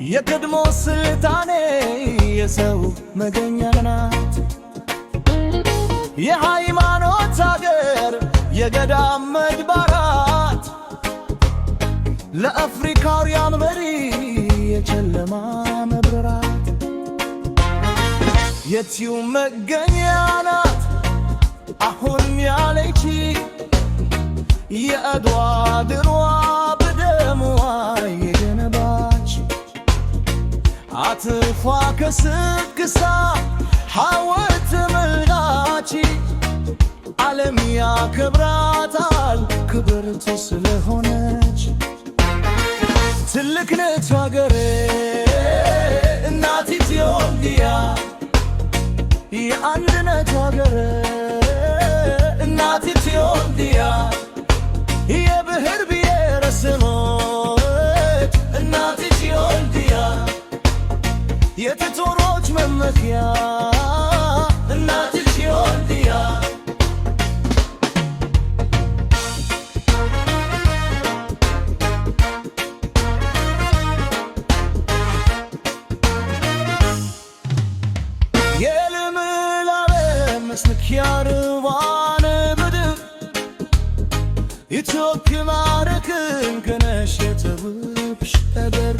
የቀድሞ ስልጣኔ የሰው መገኛ ናት። የሃይማኖት አገር የገዳም መድባራት ለአፍሪካውያን መሪ የጨለማ መብራት የትዩ መገኛ ናት አሁን ያለች የአድዋ ድሏ በደምዋ የገነባች አትፏ ከስክሳ ሐውልት ምላች ዓለም ያከብራታል ክብርት ስለሆነች ትልቅ ነች አገሬ እናት ኢትዮጵያ የአንድነት አገሬ እናት ኢትዮጵያ የብሔር ብሔረሰቦች እናት ኢትዮጵያ የጥቁሮች መመኪያ እናት ኢትዮጵያ የልምላሜ መስመኪያ ርዋን ምድር ኢትዮጵያ ማረክን ከነሽ የተውብሽ አገር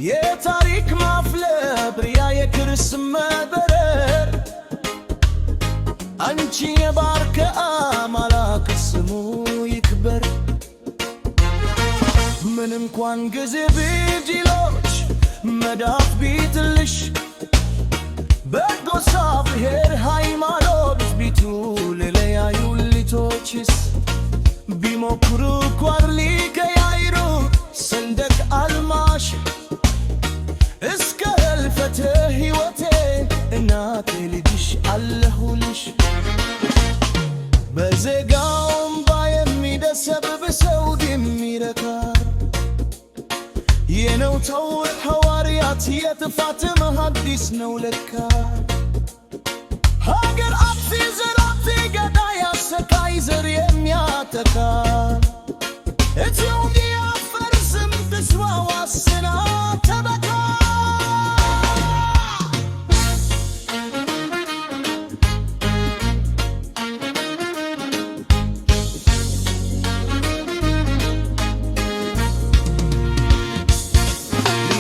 የታሪክ ማፍለብሪያ የክርስ መበረር አንቺ የባርከ አምላክ ስሙ ይክበር። ምን እንኳን ጊዜ ቢጅሎች መዳፍ ቢጥልሽ በጎሳ ብሔር ሃይማኖት ቢቱ ለለያዩ ልጆችስ ቢሞክሩ እንኳን ሊቀያይሩ ሰንደቅ ዓላማሽ እስከ ህልፈተ ሕይወቴ እናቴ ልጅሽ አለሁልሽ። በዜጋውም ባየሚደሰብ በሰው የሚረካ የነው ተው ሐዋርያት የጥፋት መሐዲስ ነው ለካ ሀገር አጥፊ ዘር አጥፊ ገዳይ አሰቃይ ዘር የሚያጠቃ ኢትዮጵያ ፈርስም ብስዋ ዋስና ተበካ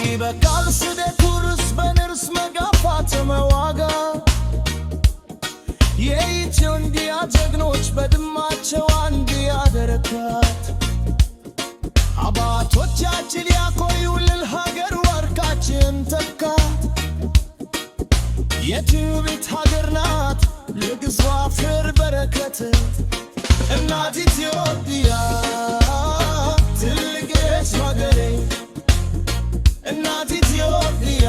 ይበቃል ስደት ውርስ በንርስ መጋፋት መዋጋ የኢትዮጵያ ጀግኖች በድማቸው አንድ ያደረጋት አባቶቻችን ያቆዩልን ሀገር ወርቃችን ተካት የትውፊት ሀገር ናት ለግዟ ፍር በረከት እናት ኢትዮጵያ ትልቅ ነች ሀገሬ እናት ኢትዮጵያ